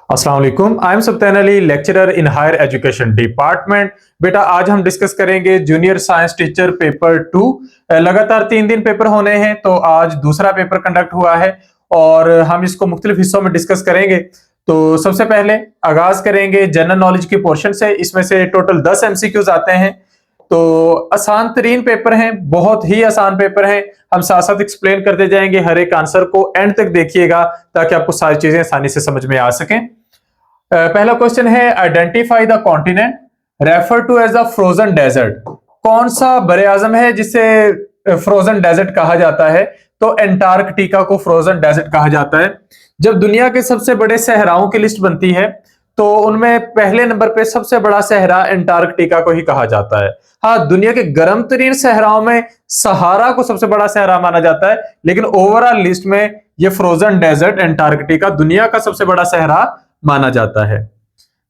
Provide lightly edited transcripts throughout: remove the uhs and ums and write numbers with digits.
अस्सलाम वालेकुम। I am Sabtain Ali, lecturer in higher education department. बेटा आज हम डिस्कस करेंगे जूनियर साइंस टीचर पेपर 2। लगातार 3 दिन पेपर होने हैं, तो आज दूसरा पेपर कंडक्ट हुआ है और हम इसको मुख्तलिफ हिस्सों में डिस्कस करेंगे। तो सबसे पहले आगाज करेंगे जनरल नॉलेज के पोर्शन से। इसमें से टोटल 10 एमसीक्यूज आते हैं। तो आसान तरीन पेपर हैं, बहुत ही आसान पेपर हैं। हम साथ साथ एक्सप्लेन करते जाएंगे हर एक आंसर को, एंड तक देखिएगा ताकि आपको सारी चीजें आसानी से समझ में आ सकें। पहला क्वेश्चन है, identify the continent refer to as a frozen desert. कौन सा बरे आजम है जिसे फ्रोजन डेजर्ट कहा जाता है? तो एंटार्कटिका को फ्रोजन डेजर्ट कहा जाता है। जब दुनिया के सबसे बड़े सहराओं की लिस्ट बनती है तो उनमें पहले नंबर पे सबसे बड़ा सहरा एंटार्कटिका को ही कहा जाता है। हाँ, दुनिया के गर्म तरीन सहराओं में सहारा को सबसे बड़ा सहरा माना जाता है, लेकिन ओवरऑल लिस्ट में ये फ्रोजन डेजर्ट एंटार्कटिका दुनिया का सबसे बड़ा सहरा माना जाता है।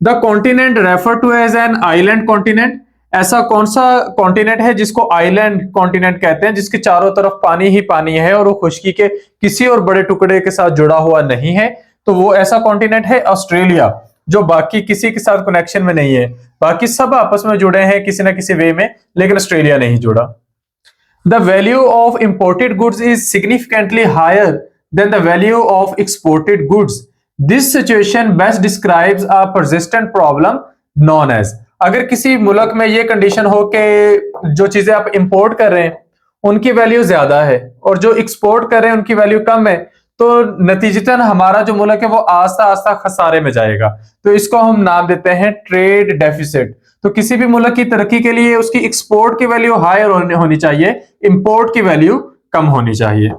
The continent refer to as an island continent. ऐसा कौन सा कॉन्टिनेंट है जिसको आइलैंड कॉन्टिनेंट कहते हैं, जिसके चारों तरफ पानी ही पानी है और वो खुश्की के किसी और बड़े टुकड़े के साथ जुड़ा हुआ नहीं है? तो वो ऐसा कॉन्टिनेंट है ऑस्ट्रेलिया, जो बाकी किसी के साथ कनेक्शन में नहीं है। बाकी सब आपस में जुड़े हैं किसी ना किसी वे में, लेकिन ऑस्ट्रेलिया नहीं जुड़ा। The value of imported goods is significantly higher than the value of exported goods. This situation best describes a persistent problem known as. अगर किसी मुल्क में ये कंडीशन हो कि जो चीजें आप इंपोर्ट कर रहे हैं उनकी वैल्यू ज्यादा है और जो एक्सपोर्ट कर रहे हैं उनकी वैल्यू कम है, तो नतीजतन हमारा जो मुल्क है वो आस्ता आस्ता खसारे में जाएगा। तो इसको हम नाम देते हैं ट्रेड डेफिसिट। तो किसी भी मुल्क की तरक्की के लिए उसकी एक्सपोर्ट की वैल्यू हायर होनी चाहिए, इंपोर्ट की वैल्यू कम होनी चाहिए।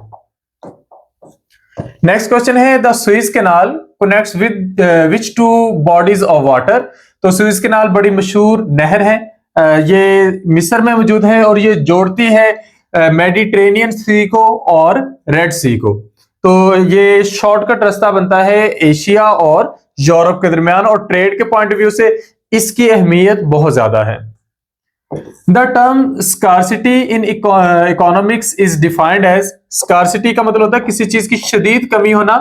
नेक्स्ट क्वेश्चन है, the Suez canal connects with which two bodies of water. तो सुएज कैनाल बड़ी मशहूर नहर है, ये मिस्र में मौजूद है और ये जोड़ती है मेडिटेरेनियन सी को और रेड सी को। तो ये शॉर्टकट रास्ता बनता है एशिया और यूरोप के दरमियान, और ट्रेड के पॉइंट ऑफ व्यू से इसकी अहमियत बहुत ज्यादा है। The term scarcity in economics is defined as. Scarcity का मतलब होता है किसी चीज की शदीद कमी होना,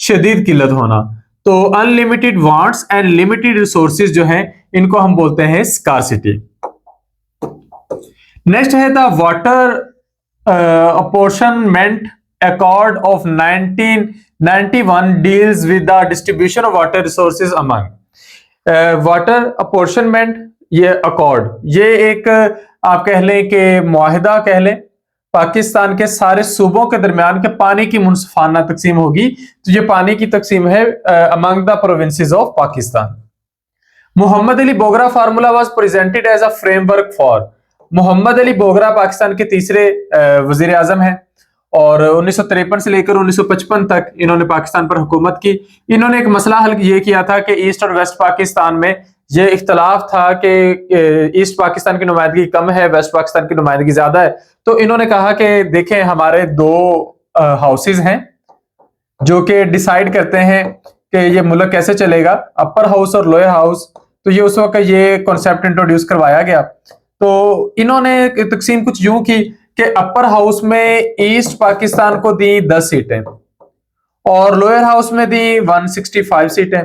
शदीद किल्लत होना। तो unlimited wants and limited resources जो हैं इनको हम बोलते हैं स्कार्सिटी। नेक्स्ट है the water apportionment Accord of 1991 deals with the distribution of water resources among। Water apportionment, ये अकॉर्ड, ये एक आप कह लें कि मुआहिदा कह लें, पाकिस्तान के सारे सूबों के दरमियान के पानी की मुनसिफाना तकसीम होगी। तो ये पानी की तकसीम है among the provinces of Pakistan. Mohammad Ali Bogra formula was presented as a framework for. Mohammad Ali Bogra Pakistan के तीसरे वजीर आजम हैं और 1953 से लेकर 1955 तक इन्होंने पाकिस्तान पर हुकूमत की। इन्होंने एक मसला हल ये किया था कि ईस्ट और वेस्ट पाकिस्तान में ये इख्तलाफ था कि ईस्ट पाकिस्तान की नुमाइंदगी कम है, वेस्ट पाकिस्तान की नुमाइंदगी ज्यादा है। तो इन्होंने कहा कि देखें, हमारे दो हाउसेज हैं जो कि डिसाइड करते हैं कि ये मुल्क कैसे चलेगा, अपर हाउस और लोअर हाउस। तो ये उस वक्त ये कॉन्सेप्ट इंट्रोड्यूस करवाया गया। तो इन्होंने तकसीम कुछ यूं की कि अपर हाउस में ईस्ट पाकिस्तान को दी 10 सीटें और लोअर हाउस में दी 165 सीटें,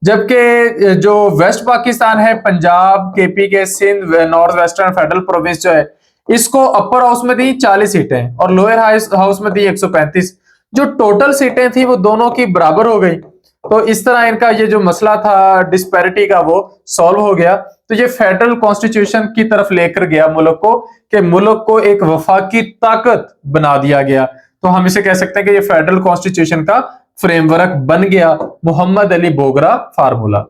जबकि जो वेस्ट पाकिस्तान है, पंजाब, केपी के, Sindh, north western federal province जो है, इसको अपर हाउस में दी 40 सीटें और लोअर हाउस में दी 135। जो टोटल सीटें थी वो दोनों की बराबर हो गई। तो इस तरह इनका ये जो मसला था डिस्पैरिटी का वो सॉल्व हो गया। तो ये फेडरल कॉन्स्टिट्यूशन की तरफ लेकर गया मुल्क को, कि मुल्क को एक वफाकी ताकत बना दिया गया। तो हम इसे कह सकते हैं कि ये फेडरल कॉन्स्टिट्यूशन का फ्रेमवर्क बन गया, Mohammad Ali Bogra formula.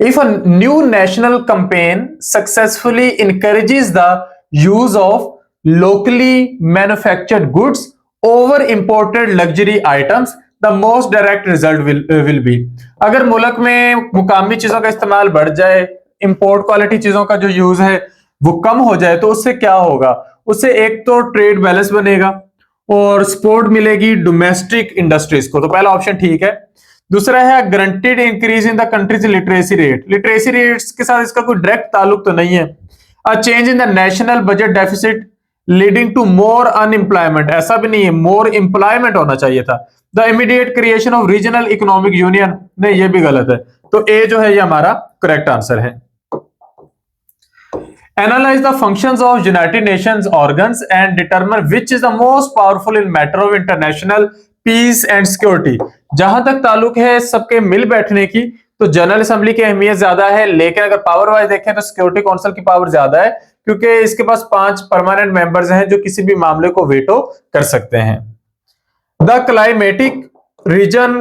If a new national campaign successfully encourages the use of locally manufactured goods over imported luxury items, the most direct result will be. अगर मुल्क में मुकामी चीजों का इस्तेमाल बढ़ जाए, इंपोर्ट क्वालिटी चीजों का जो यूज है वो कम हो जाए, तो उससे क्या होगा? उससे एक तो ट्रेड बैलेंस बनेगा और सपोर्ट मिलेगी डोमेस्टिक इंडस्ट्रीज को। तो पहला ऑप्शन ठीक है। दूसरा है guaranteed increase in the countries literacy rate. Literacy rates के साथ इसका कोई डायरेक्ट ताल्लुक तो नहीं है। A change in the national budget deficit leading to more unemployment, ऐसा भी नहीं है, मोर एम्प्लॉयमेंट होना चाहिए था। The immediate creation of regional economic union, नहीं ये भी गलत है, तो ए जो है ये हमारा करेक्ट आंसर है। Analyze the functions of United Nations organs and determine which is the most powerful in matter of international peace and security। जहां तक ताल्लुक है सबके मिल बैठने की, तो जनरल असेंबली की अहमियत ज्यादा है, लेकिन अगर पावर वाइज देखें तो सिक्योरिटी काउंसिल की पावर ज्यादा है, क्योंकि इसके पास 5 परमानेंट मेंबर्स हैं जो किसी भी मामले को वेटो कर सकते हैं। The climatic reason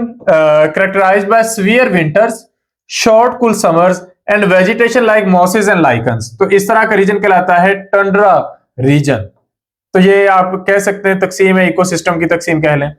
characterized by severe winters, short cool summers and vegetation like mosses and lichens, तो इस तरह का रीजन कहलाता है टंड्रा रीजन। तो ये आप कह सकते हैं तकसीम है, इकोसिस्टम की तकसीम कह लें।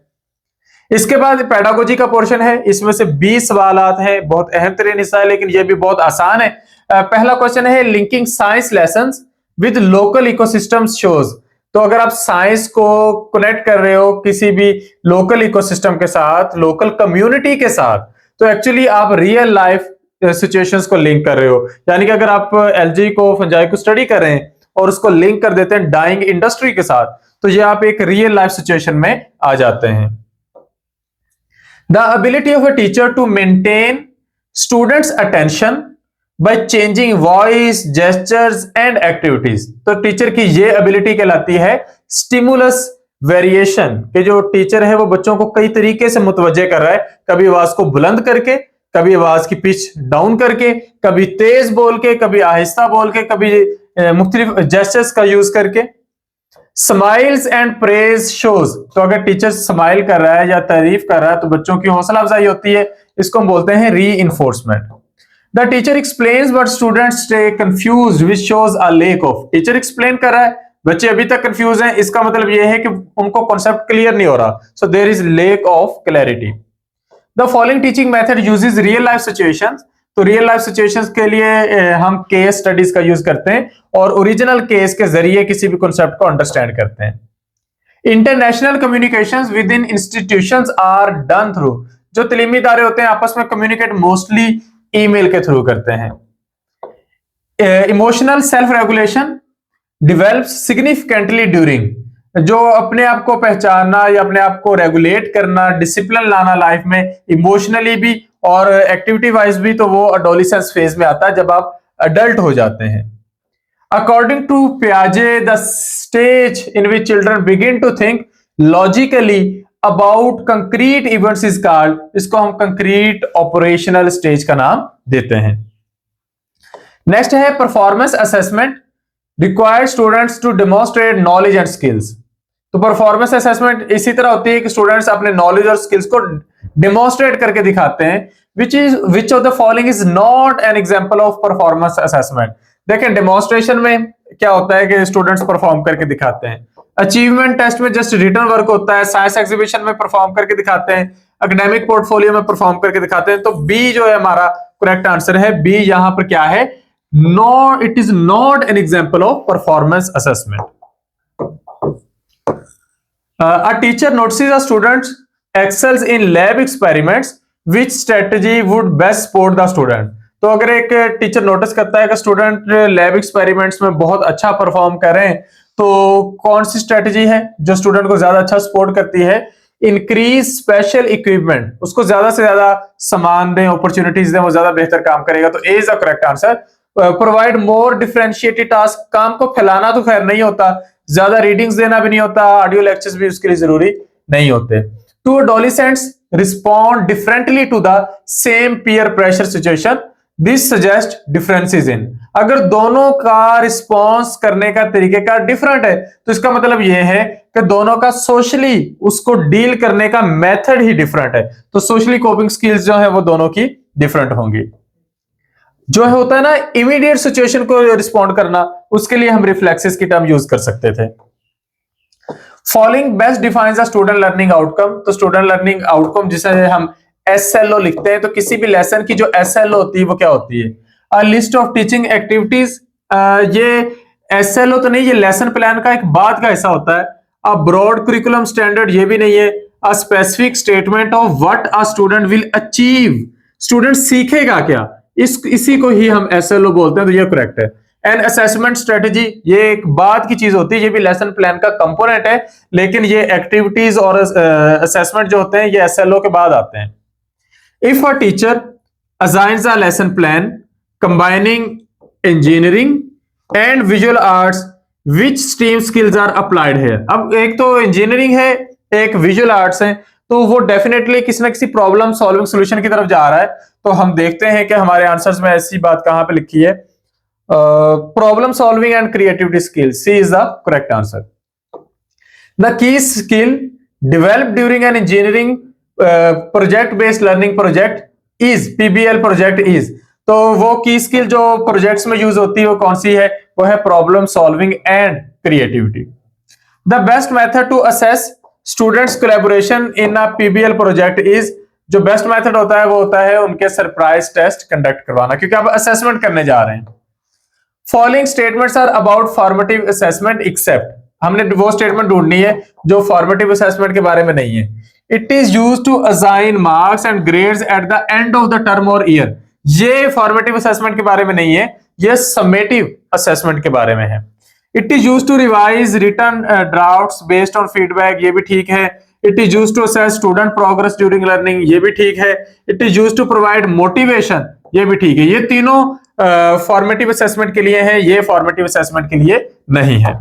इसके बाद पेडागोजी का पोर्शन है, इसमें से 20 सवालात हैं, बहुत अहम तरीन हिस्सा है, लेकिन ये भी बहुत आसान है। पहला क्वेश्चन है linking science lessons with local ecosystems shows. तो अगर आप साइंस को कनेक्ट कर रहे हो किसी भी लोकल इकोसिस्टम के साथ, लोकल कम्युनिटी के साथ, तो एक्चुअली आप रियल लाइफ सिचुएशंस को लिंक कर रहे हो। यानी कि अगर आप एलजी को, फंजाई को स्टडी कर रहे हैं और उसको लिंक कर देते हैं डाइंग इंडस्ट्री के साथ, तो ये आप एक रियल लाइफ सिचुएशन में आ जाते हैं। The ability of a teacher to maintain students attention by changing voice, gestures and activities. तो टीचर की ये एबिलिटी कहलाती है स्टिमुलस वेरिएशन, कि जो टीचर है वो बच्चों को कई तरीके से मुतवज्जे कर रहा है, कभी आवाज को बुलंद करके, कभी आवाज की पिच डाउन करके, कभी तेज बोल के, कभी आहिस्ता बोल के, कभी मुख्तलिफ जेस्चर्स का यूज करके। स्माइल्स एंड प्रेज शोज, तो अगर टीचर स्माइल कर रहा है या तारीफ कर रहा है तो बच्चों की हौसला अफजाई होती है, इसको हम बोलते हैं reinforcement. The teacher explains but students stay confused which shows a lack of. Teacher explain कर रहा है, बच्चे अभी तक कंफ्यूज हैं, इसका मतलब यह है कि उनको कॉन्सेप्ट क्लियर नहीं हो रहा, so there is lack of clarity. The following teaching method uses real life situations, तो रियल लाइफ सिचुएशंस के लिए हम केस स्टडीज का यूज करते हैं और ओरिजिनल केस के जरिए किसी भी कॉन्सेप्ट को अंडरस्टैंड करते हैं। International communications within institutions are done through, जो तलीमी इदारे होते हैं आपस में कम्युनिकेट मोस्टली ईमेल के थ्रू करते हैं। Emotional self regulation develops significantly during, जो अपने आप को पहचानना या अपने आप को रेगुलेट करना, डिसिप्लिन लाना लाइफ में इमोशनली भी और एक्टिविटी वाइज भी, तो वो एडोलेसेंस फेज में आता है जब आप अडल्ट हो जाते हैं। अकॉर्डिंग टू पियाजे the stage in which children begin to think logically about concrete events is called, इसको हम कंक्रीट ऑपरेशनल स्टेज का नाम देते हैं। नेक्स्ट है performance assessment required students to demonstrate knowledge and skills. तो परफॉर्मेंस असेसमेंट इसी तरह होती है कि स्टूडेंट्स अपने नॉलेज और स्किल्स को डेमोन्स्ट्रेट करके दिखाते हैं। Which of the following is not an example of performance assessment. देखें डेमोन्स्ट्रेशन में क्या होता है कि स्टूडेंट्स परफॉर्म करके दिखाते हैं, अचीवमेंट टेस्ट में जस्ट रिटन वर्क होता है, साइंस एग्जीबिशन में परफॉर्म करके दिखाते हैं, एकेडमिक पोर्टफोलियो में परफॉर्म करके दिखाते हैं। तो बी जो है हमारा करेक्ट आंसर है। बी यहां पर क्या है, no, it is not an example of performance assessment. A teacher notices a student excels in lab experiments, which strategy would best support the student। तो अगर एक टीचर नोटिस करता है कि स्टूडेंट लैब एक्सपेरिमेंट्स में बहुत अच्छा परफॉर्म कर रहे हैं, तो कौन सी स्ट्रेटजी है जो स्टूडेंट को ज्यादा अच्छा सपोर्ट करती है? इंक्रीज स्पेशल इक्विपमेंट, उसको ज्यादा से ज्यादा सामान दें, अपॉर्चुनिटीज दें, वो ज्यादा बेहतर काम करेगा। तो A is the correct answer. Provide more differentiated task, काम को फैलाना तो खैर नहीं होता, ज्यादा रीडिंग्स देना भी नहीं होता, ऑडियो लेक्चर्स भी उसके लिए जरूरी नहीं होते। Two adolescents respond differently to the same peer pressure situation, this suggest differences in. अगर दोनों का रिस्पॉन्स करने का तरीकेकार डिफरेंट है, तो इसका मतलब यह है कि दोनों का सोशली उसको डील करने का मेथड ही डिफरेंट है। तो सोशली कोपिंग स्किल्स जो है वो दोनों की डिफरेंट होंगी। जो होता है ना इमीडिएट सिचुएशन को रिस्पॉन्ड करना, उसके लिए हम रिफ्लेक्सेस की टर्म यूज कर सकते थे। Following best defines the student learning outcome. तो स्टूडेंट लर्निंग आउटकम जिसे हम एसएलओ लिखते हैं, तो किसी भी लेसन की जो एसएलओ होती है वो क्या होती है? A list of teaching activities. ये एसएलओ तो नहीं, ये लेसन प्लान का एक बाद का हिस्सा होता है। अ ब्रॉड करिकुलम स्टैंडर्ड, ये भी नहीं है। A specific statement of what a student will achieve, student सीखेगा क्या, इसी को ही हम एसएलओ बोलते हैं। तो ये करेक्ट है। एंड असेसमेंट स्ट्रेटेजी, ये एक बाद की चीज होती है, ये भी लेसन प्लान का कंपोनेंट है, लेकिन ये एक्टिविटीज और असेसमेंट जो होते हैं ये एसएलओ के बाद आते हैं। If a teacher assigns a lesson plan combining engineering and visual arts, which STEAM skills are applied here? अब एक तो इंजीनियरिंग है, एक विजुअल आर्ट्स है, तो वो डेफिनेटली किसी ना किसी प्रॉब्लम सॉल्विंग सॉल्यूशन की तरफ जा रहा है। तो हम देखते हैं कि हमारे आंसर्स में ऐसी बात कहां पे लिखी है, problem solving and creativity skill, C is the correct answer. The key skill developed during an engineering project based learning project is PBL project is, तो वो की स्किल जो प्रोजेक्ट्स में यूज होती है वो कौन सी है, वो है problem solving and creativity. The best method to assess students collaboration in a PBL project is, जो बेस्ट मेथड होता है वो होता है उनके सरप्राइज टेस्ट कंडक्ट करवाना, क्योंकि आप असेसमेंट करने जा रहे हैं। Following statements are about formative assessment except, हमने वो स्टेटमेंट ढूंढनी है जो फॉर्मेटिव असेसमेंट के बारे में नहीं है। It is used to assign marks and grades at the end of the term और ईयर, ये फॉर्मेटिव असेसमेंट के बारे में नहीं है, ये समेटिव असेसमेंट के बारे में है। It is used to revise written drafts based on feedback, ये भी ठीक है। It is used to assess student progress during learning, ये भी ठीक है। It is used to provide motivation, ये भी ठीक है। ये तीनों फॉर्मेटिव असेसमेंट के लिए है, ये फॉर्मेटिव असेसमेंट के लिए नहीं है।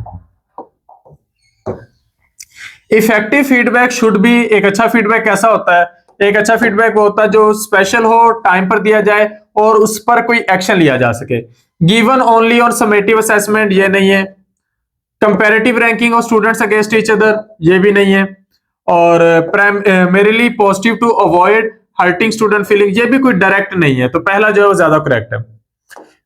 इफेक्टिव फीडबैक शुड बी, एक अच्छा फीडबैक कैसा होता है, एक अच्छा फीडबैक वो होता है जो स्पेशल हो, टाइम पर दिया जाए और उस पर कोई एक्शन लिया जा सके। Given only on summative assessment, ये नहीं है। Comparative ranking of students against each other, ये भी नहीं है। और primarily positive to avoid hurting student feeling, ये भी कोई डायरेक्ट नहीं है, तो पहला जो है वो ज्यादा करेक्ट है।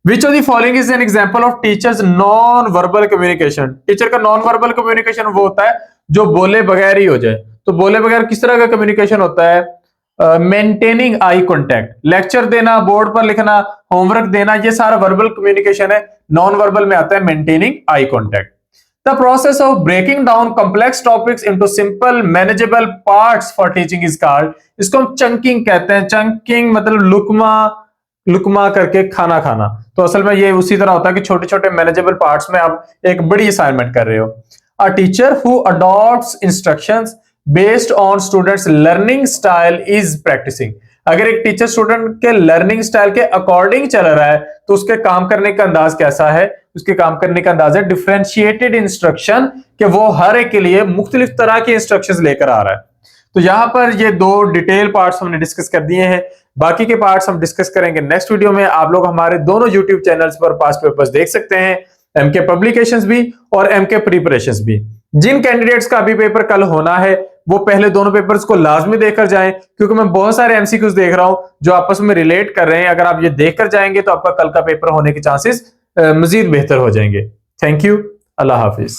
Which of the following is an example of teachers non-verbal communication? Teacher का नॉन वर्बल कम्युनिकेशन वो होता है जो बोले बगैर ही हो जाए। तो बोले बगैर किस तरह का कम्युनिकेशन होता है, मेंटेनिंग आई कॉन्टैक्ट, लेक्चर देना, बोर्ड पर लिखना, होमवर्क देना, ये सारा वर्बल कम्युनिकेशन है। नॉन वर्बल में आता है maintaining eye contact. The process of breaking down complex topics into simple manageable parts for teaching is called, इसको हम चंकिंग कहते हैं। चंकिंग मतलब लुकमा करके खाना खाना, तो असल में ये उसी तरह होता है कि छोटे छोटे मैनेजेबल पार्ट्स में आप एक बड़ी असाइनमेंट कर रहे हो। A teacher who adopts instructions based on students learning style is practicing, अगर एक टीचर स्टूडेंट के लर्निंग स्टाइल के अकॉर्डिंग चल रहा है तो उसके काम करने का अंदाज कैसा है, उसके काम करने का अंदाज है डिफरेंशिएटेड इंस्ट्रक्शन, कि वो हर एक के लिए मुख्तलिफ तरह के इंस्ट्रक्शंस लेकर आ रहा है। तो यहां पर ये दो डिटेल पार्ट्स हमने डिस्कस कर दिए हैं, बाकी के पार्ट्स हम डिस्कस करेंगे नेक्स्ट वीडियो में। आप लोग हमारे दोनों यूट्यूब चैनल्स पर पास्ट पेपर्स देख सकते हैं, एमके पब्लिकेशंस भी और एमके प्रिपरेशंस भी। जिन कैंडिडेट्स का अभी पेपर कल होना है वो पहले दोनों पेपर्स को लाजमी देखकर जाएं, क्योंकि मैं बहुत सारे एमसीक्यूज देख रहा हूं जो आपस में रिलेट कर रहे हैं। अगर आप ये देखकर जाएंगे तो आपका कल का पेपर होने के चांसेस मजीद बेहतर हो जाएंगे। Thank you, Allah Hafiz.